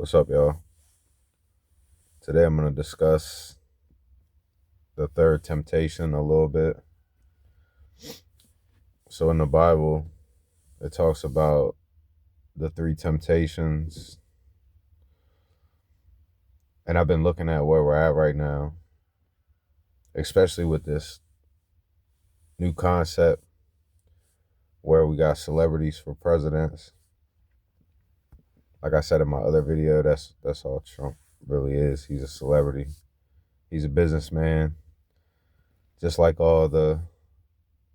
What's up, y'all? Today I'm going to discuss the third temptation a little bit. So, in the Bible, it talks about the three temptations, and I've been looking at where we're at right now, especially with this new concept where we got celebrities for presidents. Like I said in my other video, that's all Trump really is. He's a celebrity. He's a businessman, just like all the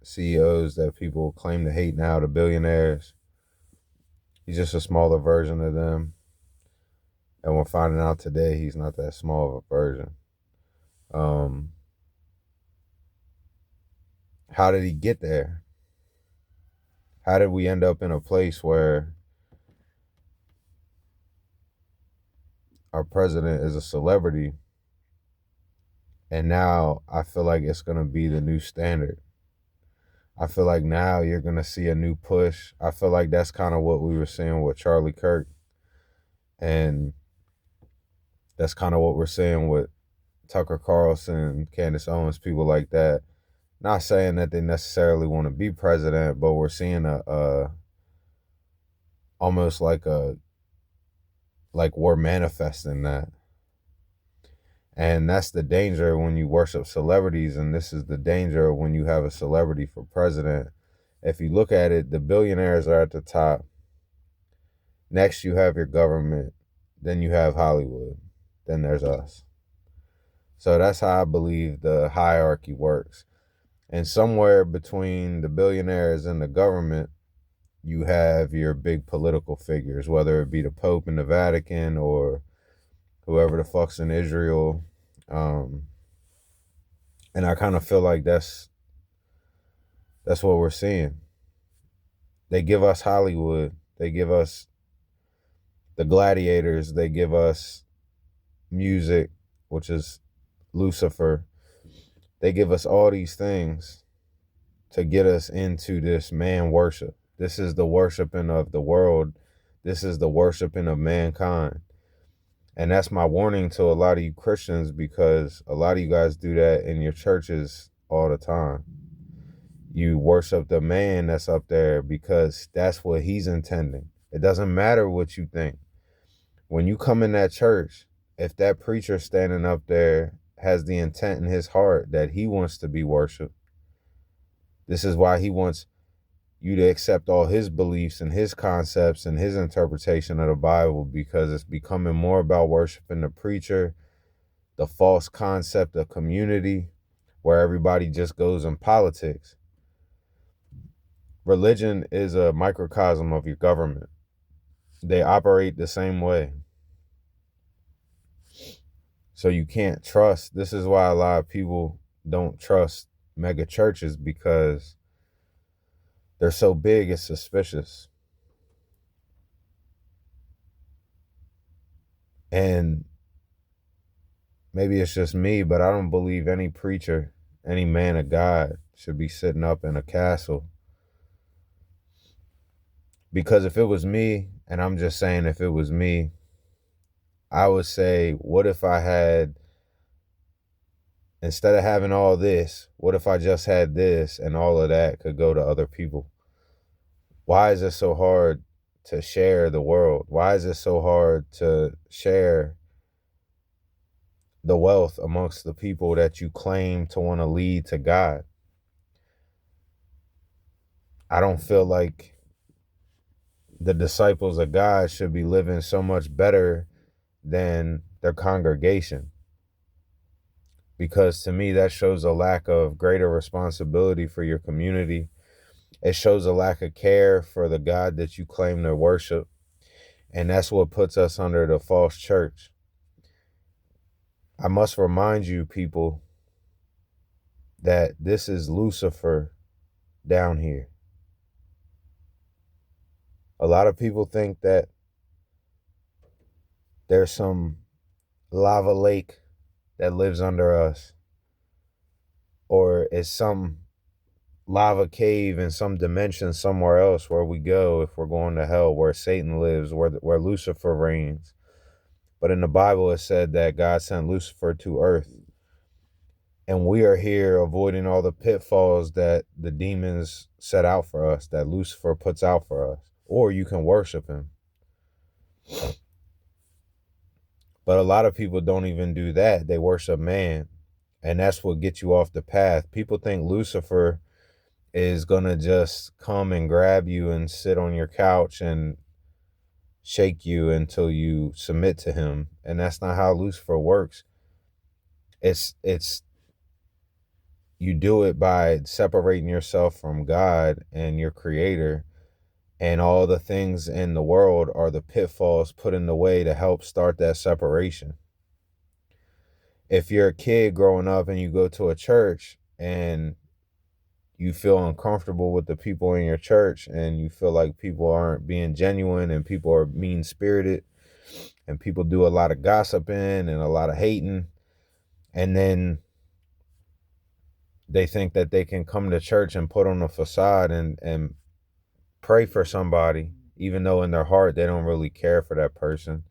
CEOs that people claim to hate now, the billionaires. He's just a smaller version of them. And we're finding out today he's not that small of a version. Um, how did he get there? How did we end up in a place where our president is a celebrity? And now I feel like it's going to be the new standard. I feel like now you're going to see a new push. I feel like that's kind of what we were seeing with Charlie Kirk. And that's kind of what we're seeing with Tucker Carlson, Candace Owens, people like that. Not saying that they necessarily want to be president, but we're seeing almost like we're manifesting that. And that's the danger when you worship celebrities, and this is the danger when you have a celebrity for president. If you look at it, the billionaires are at the top. Next, you have your government. Then you have Hollywood. Then there's us. So that's how I believe the hierarchy works. And somewhere between the billionaires and the government, you have your big political figures, whether it be the Pope in the Vatican or whoever the fuck's in Israel. And I kind of feel like that's what we're seeing. They give us Hollywood. They give us the gladiators. They give us music, which is Lucifer. They give us all these things to get us into this man worship. This is the worshiping of the world. This is the worshiping of mankind. And that's my warning to a lot of you Christians, because a lot of you guys do that in your churches all the time. You worship the man that's up there because that's what he's intending. It doesn't matter what you think. When you come in that church, if that preacher standing up there has the intent in his heart that he wants to be worshiped, this is why he wants you to accept all his beliefs and his concepts and his interpretation of the Bible, because it's becoming more about worshiping the preacher, the false concept of community, where everybody just goes in politics. Religion is a microcosm of your government. They operate the same way. So you can't trust. This is why a lot of people don't trust mega churches, because they're so big, it's suspicious. And maybe it's just me, but I don't believe any preacher, any man of God should be sitting up in a castle. Because if it was me, and I'm just saying if it was me, I would say, what if I had, instead of having all this, what if I just had this and all of that could go to other people? Why is it so hard to share the world? Why is it so hard to share the wealth amongst the people that you claim to want to lead to God? I don't feel like the disciples of God should be living so much better than their congregation, because to me that shows a lack of greater responsibility for your community. It shows a lack of care for the God that you claim to worship. And that's what puts us under the false church. I must remind you, people, that this is Lucifer down here. A lot of people think that there's some lava lake that lives under us, or is some lava cave in some dimension somewhere else where we go if we're going to hell, where Satan lives, where Lucifer reigns. But in the Bible, it said that God sent Lucifer to earth. And we are here avoiding all the pitfalls that the demons set out for us, that Lucifer puts out for us. Or you can worship him. But a lot of people don't even do that. They worship man. And that's what gets you off the path. People think Lucifer is going to just come and grab you and sit on your couch and shake you until you submit to him. And that's not how Lucifer works. It's you do it by separating yourself from God and your creator, and all the things in the world are the pitfalls put in the way to help start that separation. If you're a kid growing up and you go to a church and you feel uncomfortable with the people in your church and you feel like people aren't being genuine and people are mean-spirited and people do a lot of gossiping and a lot of hating, and then they think that they can come to church and put on a facade and pray for somebody, even though in their heart they don't really care for that person.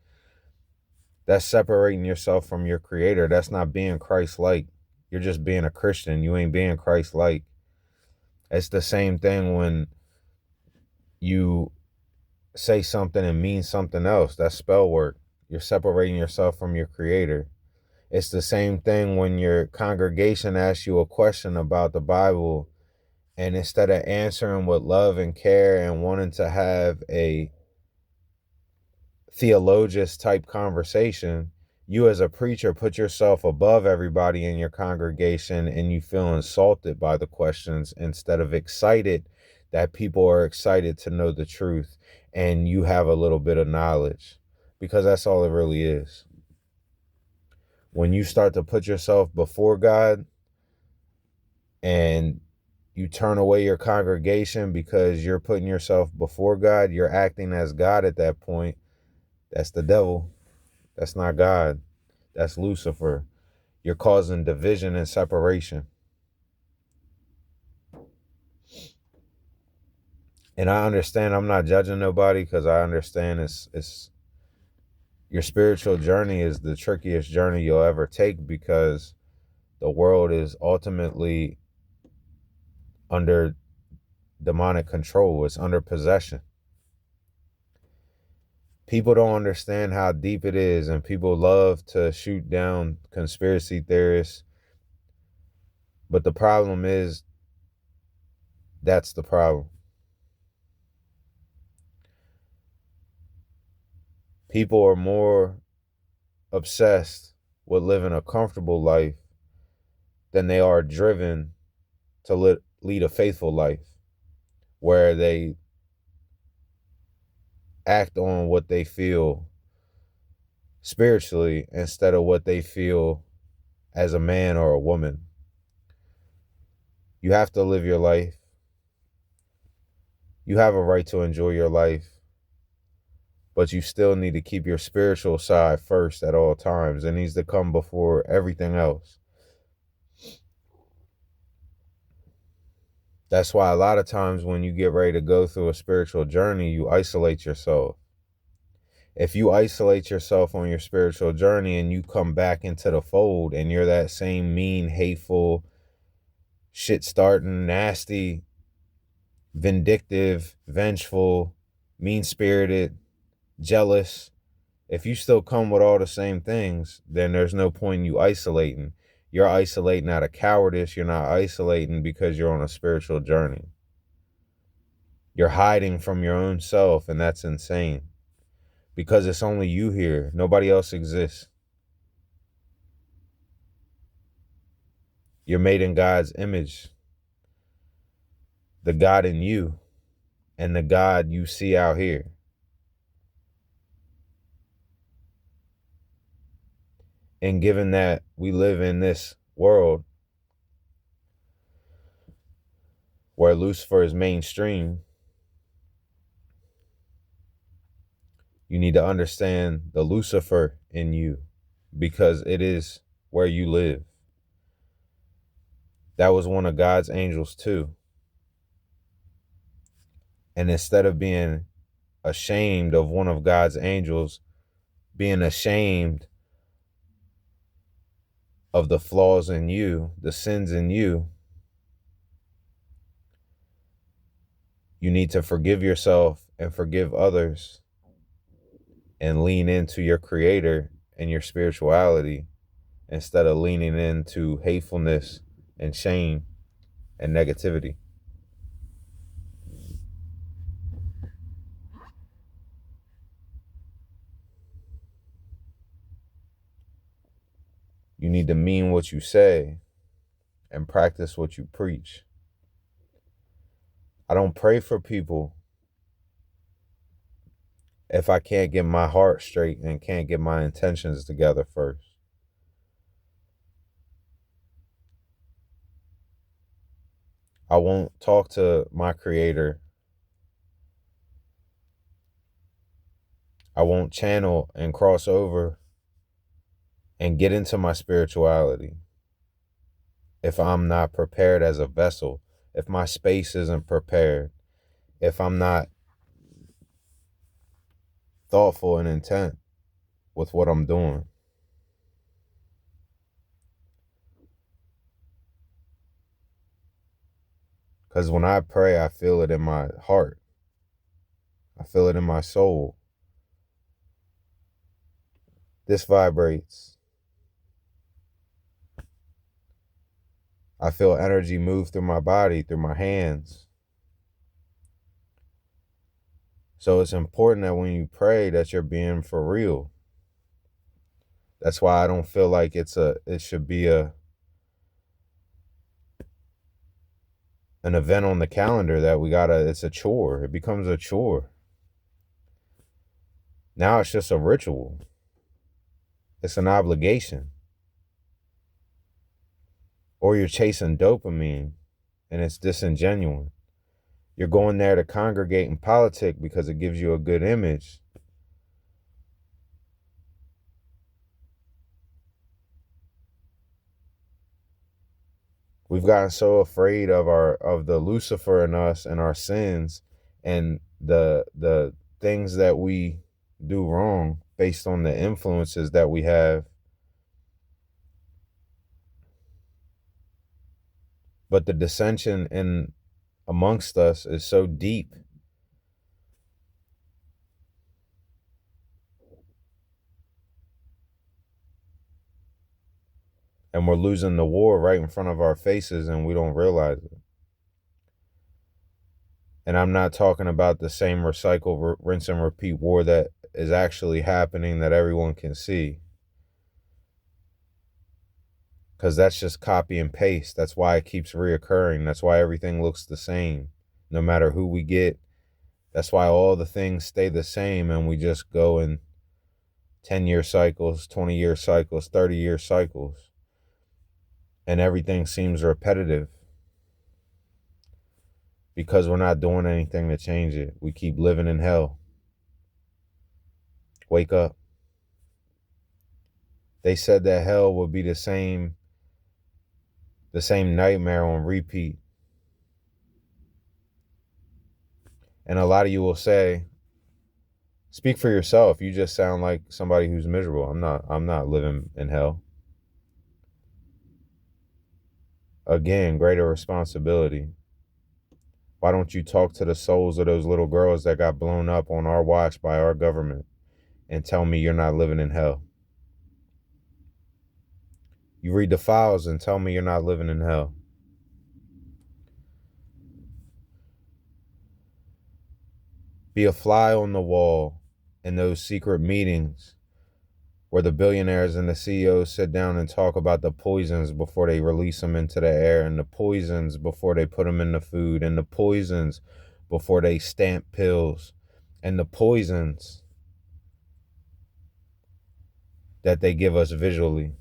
That's separating yourself from your creator. That's not being Christ-like. You're just being a Christian. You ain't being Christ-like. It's the same thing when you say something and mean something else. That's spell work. You're separating yourself from your creator. It's the same thing when your congregation asks you a question about the Bible, and instead of answering with love and care and wanting to have a theologist type conversation, you as a preacher put yourself above everybody in your congregation and you feel insulted by the questions instead of excited that people are excited to know the truth and you have a little bit of knowledge, because that's all it really is. When you start to put yourself before God and you turn away your congregation because you're putting yourself before God, you're acting as God at that point. That's the devil. That's not God. That's Lucifer. You're causing division and separation. And I understand, I'm not judging nobody, because I understand it's your spiritual journey is the trickiest journey you'll ever take, because the world is ultimately under demonic control. It's under possession. People don't understand how deep it is, and people love to shoot down conspiracy theorists. But the problem is, that's the problem. People are more obsessed with living a comfortable life than they are driven to lead a faithful life, where they act on what they feel spiritually instead of what they feel as a man or a woman. You have to live your life. You have a right to enjoy your life, but you still need to keep your spiritual side first at all times. It needs to come before everything else. That's why a lot of times when you get ready to go through a spiritual journey, you isolate yourself. If you isolate yourself on your spiritual journey and you come back into the fold and you're that same mean, hateful, shit-starting, nasty, vindictive, vengeful, mean-spirited, jealous, if you still come with all the same things, then there's no point in you isolating. You're isolating out of cowardice. You're not isolating because you're on a spiritual journey. You're hiding from your own self, and that's insane, because it's only you here. Nobody else exists. You're made in God's image. The God in you and the God you see out here. And given that we live in this world where Lucifer is mainstream, you need to understand the Lucifer in you, because it is where you live. That was one of God's angels too. And instead of being ashamed of one of God's angels being ashamed of the flaws in you, the sins in you, you need to forgive yourself and forgive others and lean into your creator and your spirituality instead of leaning into hatefulness and shame and negativity. You need to mean what you say and practice what you preach. I don't pray for people if I can't get my heart straight and can't get my intentions together first. I won't talk to my creator. I won't channel and cross over and get into my spirituality if I'm not prepared as a vessel, if my space isn't prepared, if I'm not thoughtful and intent with what I'm doing. Because when I pray, I feel it in my heart. I feel it in my soul. This vibrates. I feel energy move through my body, through my hands. So it's important that when you pray that you're being for real. That's why I don't feel like it should be an event on the calendar that it's a chore. It becomes a chore. Now it's just a ritual. It's an obligation. Or you're chasing dopamine and it's disingenuous. You're going there to congregate and politic because it gives you a good image. We've gotten so afraid of the Lucifer in us and our sins and the things that we do wrong based on the influences that we have. But the dissension in amongst us is so deep. And we're losing the war right in front of our faces and we don't realize it. And I'm not talking about the same recycle, rinse and repeat war that is actually happening that everyone can see. Because that's just copy and paste. That's why it keeps reoccurring. That's why everything looks the same, no matter who we get. That's why all the things stay the same and we just go in 10-year cycles, 20-year cycles, 30-year cycles. And everything seems repetitive because we're not doing anything to change it. We keep living in hell. Wake up. They said that hell would be the same nightmare on repeat. And a lot of you will say, speak for yourself. You just sound like somebody who's miserable. I'm not living in hell. Again, greater responsibility. Why don't you talk to the souls of those little girls that got blown up on our watch by our government and tell me you're not living in hell? You read the files and tell me you're not living in hell. Be a fly on the wall in those secret meetings where the billionaires and the CEOs sit down and talk about the poisons before they release them into the air, and the poisons before they put them in the food, and the poisons before they stamp pills, and the poisons that they give us visually.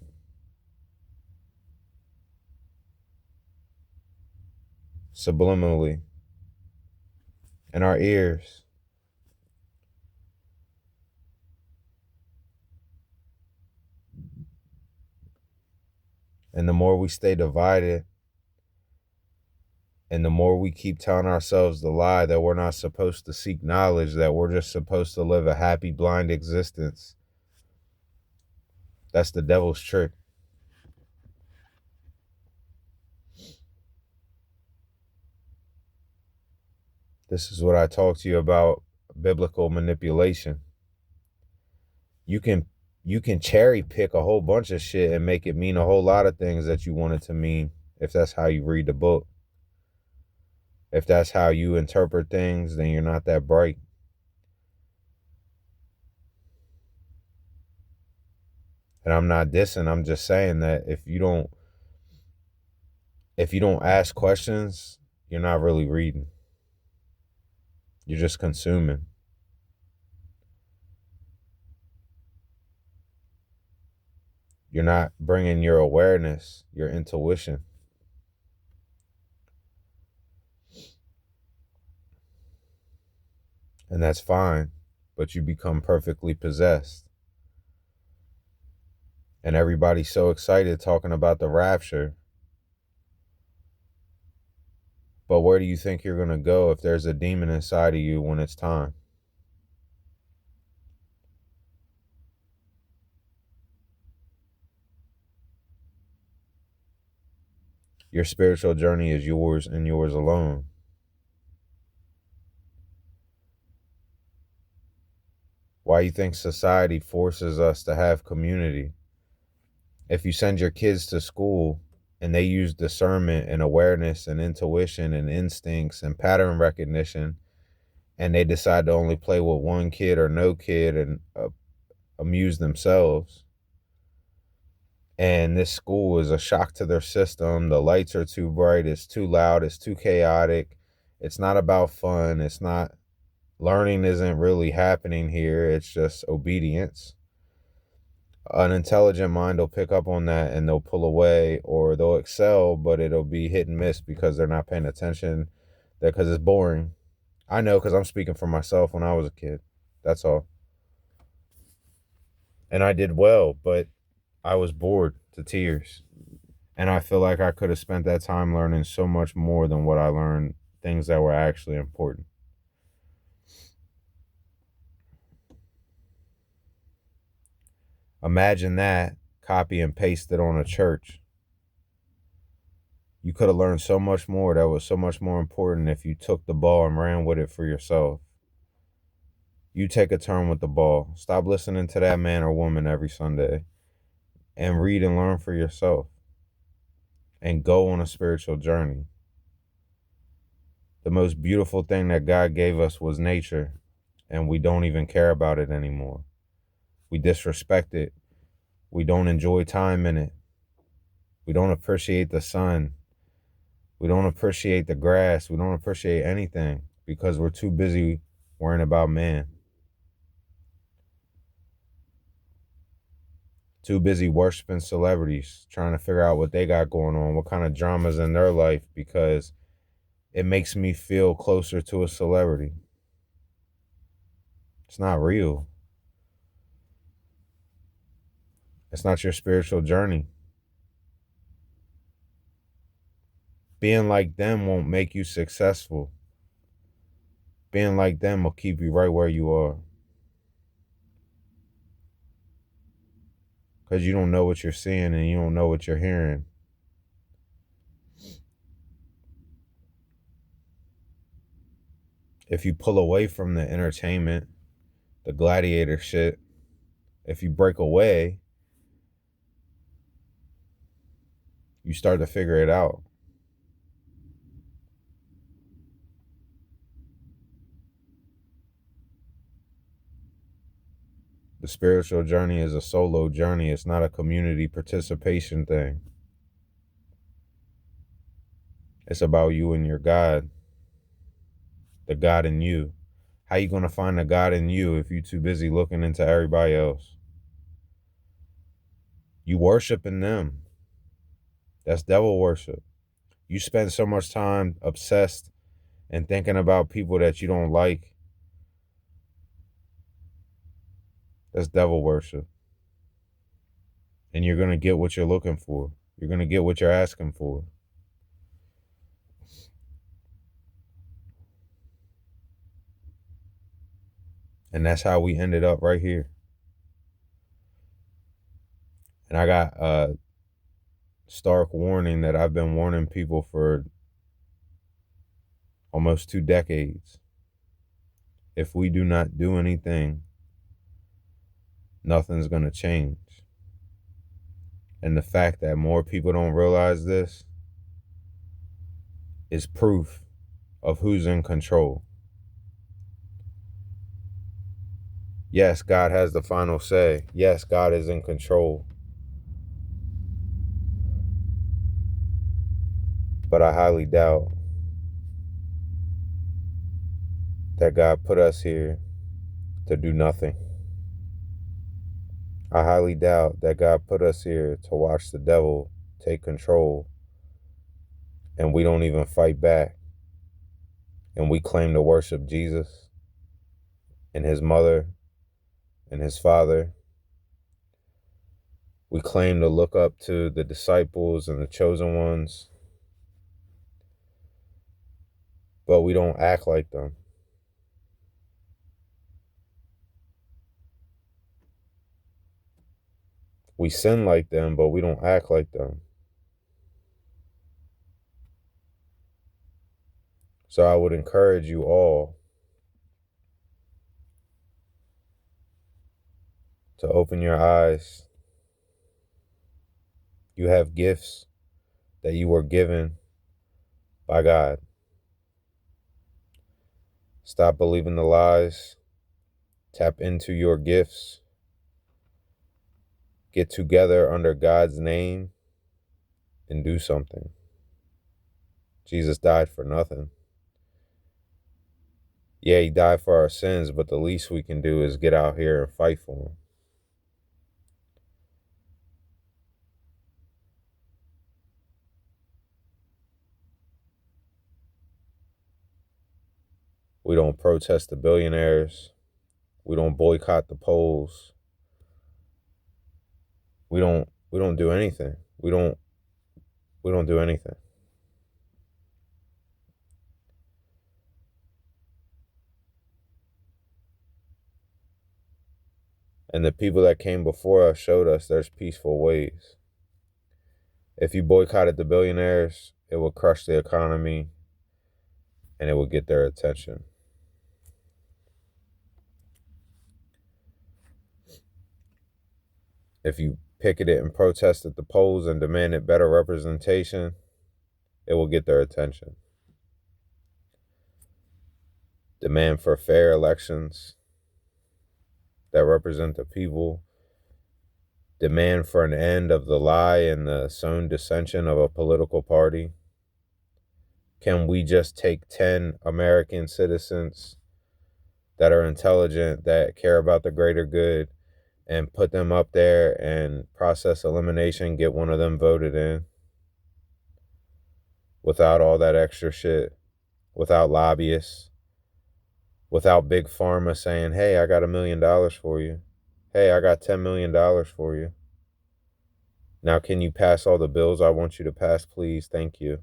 Subliminally. In our ears. And the more we stay divided, and the more we keep telling ourselves the lie that we're not supposed to seek knowledge, that we're just supposed to live a happy, blind existence, That's the devil's trick. This is what I talk to you about, biblical manipulation. You can cherry pick a whole bunch of shit and make it mean a whole lot of things that you want it to mean if that's how you read the book. If that's how you interpret things, then you're not that bright. And I'm not dissing, I'm just saying that if you don't ask questions, you're not really reading. You're just consuming. You're not bringing your awareness, your intuition. And that's fine, but you become perfectly possessed. And everybody's so excited talking about the rapture. But where do you think you're going to go if there's a demon inside of you when it's time? Your spiritual journey is yours and yours alone. Why you think society forces us to have community? If you send your kids to school and they use discernment and awareness and intuition and instincts and pattern recognition, and they decide to only play with one kid or no kid and amuse themselves, and this school is a shock to their system, the lights are too bright, it's too loud, it's too chaotic, it's not about fun, it's not, learning isn't really happening here, it's just obedience. An intelligent mind will pick up on that and they'll pull away, or they'll excel, but it'll be hit and miss because they're not paying attention, because it's boring. I know, because I'm speaking for myself. When I was a kid, that's all. And I did well, but I was bored to tears. And I feel like I could have spent that time learning so much more than what I learned, things that were actually important. Imagine that, copy and paste it on a church. You could have learned so much more that was so much more important if you took the ball and ran with it for yourself. You take a turn with the ball. Stop listening to that man or woman every Sunday and read and learn for yourself and go on a spiritual journey. The most beautiful thing that God gave us was nature, and we don't even care about it anymore. We disrespect it. We don't enjoy time in it. We don't appreciate the sun. We don't appreciate the grass. We don't appreciate anything because we're too busy worrying about man. Too busy worshiping celebrities, trying to figure out what they got going on, what kind of drama's in their life, because it makes me feel closer to a celebrity. It's not real. It's not your spiritual journey. Being like them won't make you successful. Being like them will keep you right where you are. Because you don't know what you're seeing and you don't know what you're hearing. If you pull away from the entertainment, the gladiator shit, if you break away, you start to figure it out. The spiritual journey is a solo journey. It's not a community participation thing. It's about you and your God, the God in you. How you gonna find the God in you if you're too busy looking into everybody else? You worshiping them. That's devil worship. You spend so much time obsessed and thinking about people that you don't like. That's devil worship. And you're gonna get what you're looking for. You're gonna get what you're asking for. And that's how we ended up right here. And I got a stark warning that I've been warning people for almost 2 decades. If we do not do anything, nothing's going to change. And the fact that more people don't realize this is proof of who's in control. Yes, God has the final say. Yes, God is in control. But I highly doubt that God put us here to do nothing. I highly doubt that God put us here to watch the devil take control and we don't even fight back. And we claim to worship Jesus and his mother and his father. We claim to look up to the disciples and the chosen ones, but we don't act like them. We sin like them, but we don't act like them. So I would encourage you all to open your eyes. You have gifts that you were given by God. Stop believing the lies. Tap into your gifts. Get together under God's name and do something. Jesus died for nothing. Yeah, he died for our sins, but the least we can do is get out here and fight for him. We don't protest the billionaires. We don't boycott the polls. We don't do anything. We don't do anything. And the people that came before us showed us there's peaceful ways. If you boycotted the billionaires, it will crush the economy and it will get their attention. If you picketed and protested the polls and demanded better representation, it will get their attention. Demand for fair elections that represent the people. Demand for an end of the lie and the sown dissension of a political party. Can we just take 10 American citizens that are intelligent, that care about the greater good, and put them up there and process elimination, get one of them voted in without all that extra shit, without lobbyists, without big pharma saying, hey, I got $1 million for you. Hey, I got $10 million for you. Now, can you pass all the bills I want you to pass, please? Thank you.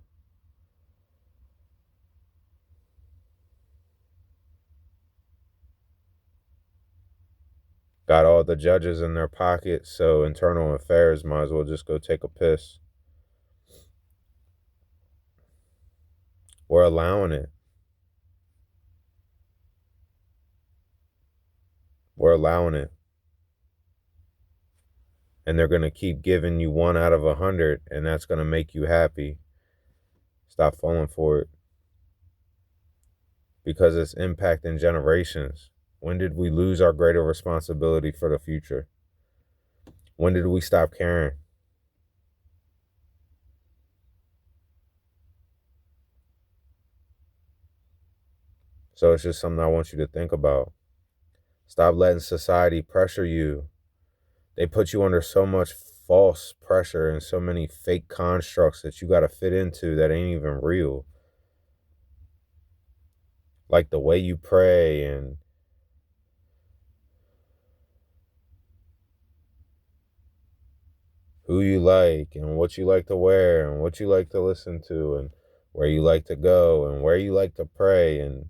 Got all the judges in their pockets, so internal affairs might as well just go take a piss. We're allowing it. We're allowing it. And they're going to keep giving you 1 out of 100, and that's going to make you happy. Stop falling for it. Because it's impacting generations. When did we lose our greater responsibility for the future? When did we stop caring? So it's just something I want you to think about. Stop letting society pressure you. They put you under so much false pressure and so many fake constructs that you got to fit into that ain't even real. Like the way you pray and who you like and what you like to wear and what you like to listen to and where you like to go and where you like to pray and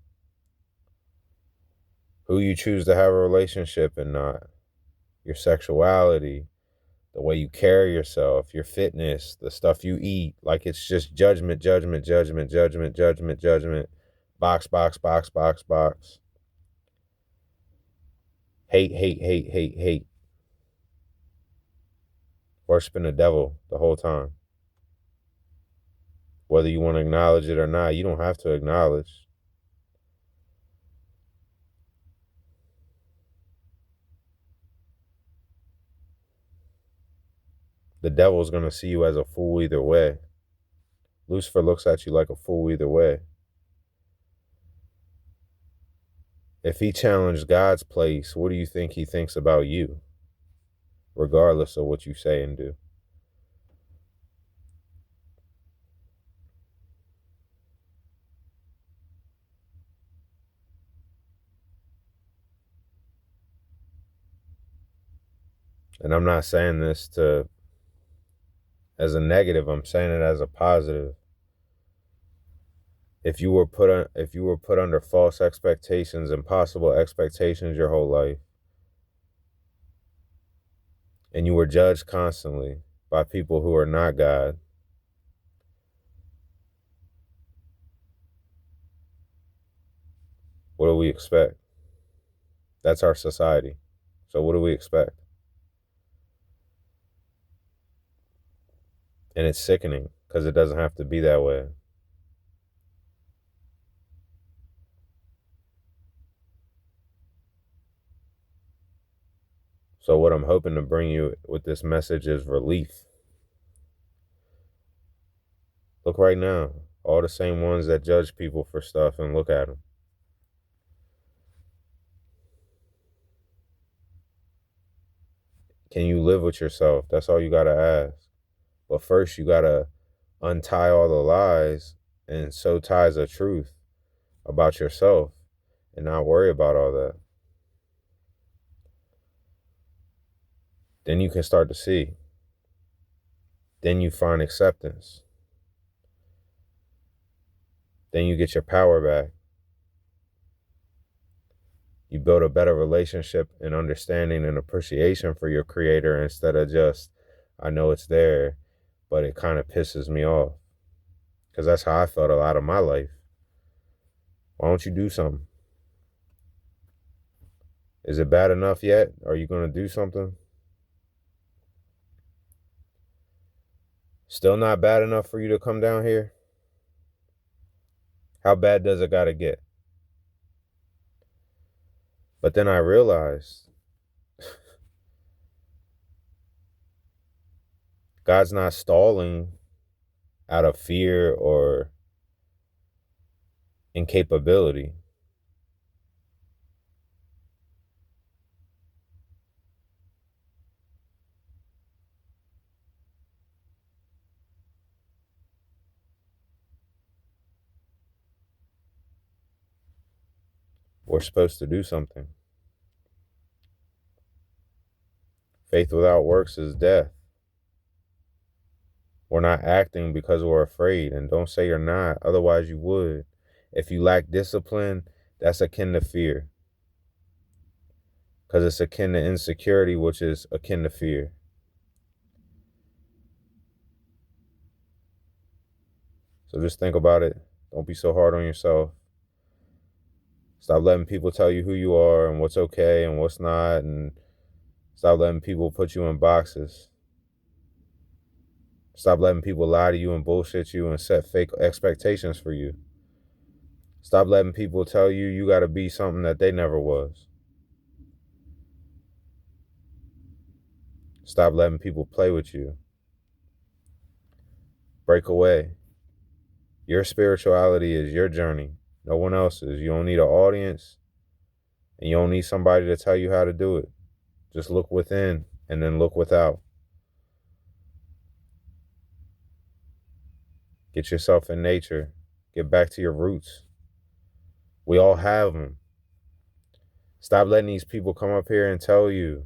who you choose to have a relationship and not, your sexuality, the way you carry yourself, your fitness, the stuff you eat. Like it's just judgment, judgment, judgment, judgment, judgment, judgment. Box, box, box, box, box. Hate, hate, hate, hate, hate. Worshiping the devil the whole time. Whether you want to acknowledge it or not, you don't have to acknowledge. The devil's going to see you as a fool either way. Lucifer looks at you like a fool either way. If he challenged God's place, what do you think he thinks about you? Regardless of what you say and do. And I'm not saying this as a negative, I'm saying it as a positive. If you were put under false expectations, impossible expectations your whole life, and you were judged constantly by people who are not God, what do we expect? That's our society. So what do we expect? And it's sickening because it doesn't have to be that way. So what I'm hoping to bring you with this message is relief. Look right now, all the same ones that judge people for stuff, and look at them. Can you live with yourself? That's all you got to ask. But first, you got to untie all the lies and sew ties of truth about yourself and not worry about all that. Then you can start to see. Then you find acceptance. Then you get your power back. You build a better relationship and understanding and appreciation for your creator instead of just, I know it's there, but it kind of pisses me off. Because that's how I felt a lot of my life. Why don't you do something? Is it bad enough yet? Are you going to do something? Still not bad enough for you to come down here? How bad does it got to get? But then I realized God's not stalling out of fear or incapability. We're supposed to do something. Faith without works is death. We're not acting because we're afraid, and don't say you're not, otherwise you would. If you lack discipline, that's akin to fear. Because it's akin to insecurity, which is akin to fear. So just think about it. Don't be so hard on yourself. Stop letting people tell you who you are and what's okay and what's not, and stop letting people put you in boxes. Stop letting people lie to you and bullshit you and set fake expectations for you. Stop letting people tell you you got to be something that they never was. Stop letting people play with you. Break away. Your spirituality is your journey, no one else's. You don't need an audience, and you don't need somebody to tell you how to do it. Just look within and then look without. Get yourself in nature. Get back to your roots. We all have them. Stop letting these people come up here and tell you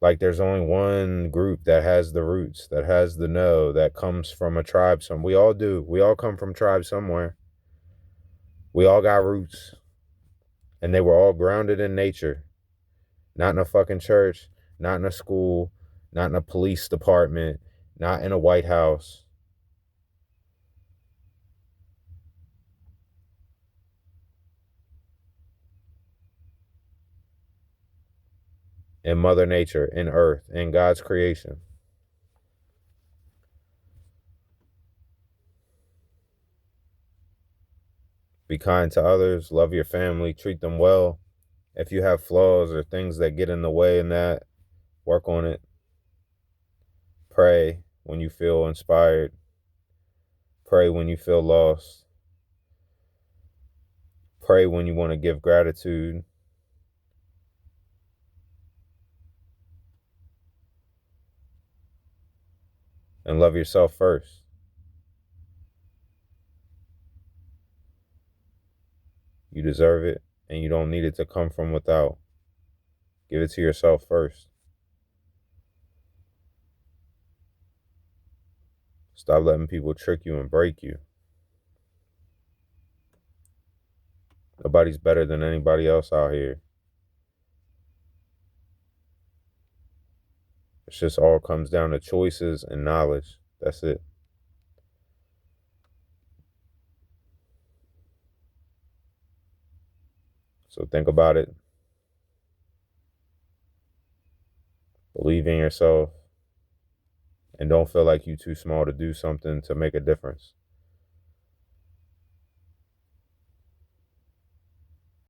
like there's only one group that has the roots, that has the know, that comes from a tribe. We all do. We all come from tribes somewhere. We all got roots. And they were all grounded in nature. Not in a fucking church, not in a school, not in a police department, not in a White House. In Mother Nature, in Earth, in God's creation. Be kind to others, love your family, treat them well. If you have flaws or things that get in the way in that, work on it. Pray when you feel inspired. Pray when you feel lost. Pray when you want to give gratitude. And love yourself first. You deserve it, and you don't need it to come from without. Give it to yourself first. Stop letting people trick you and break you. Nobody's better than anybody else out here. It just all comes down to choices and knowledge. That's it. So think about it. Believe in yourself. And don't feel like you're too small to do something to make a difference.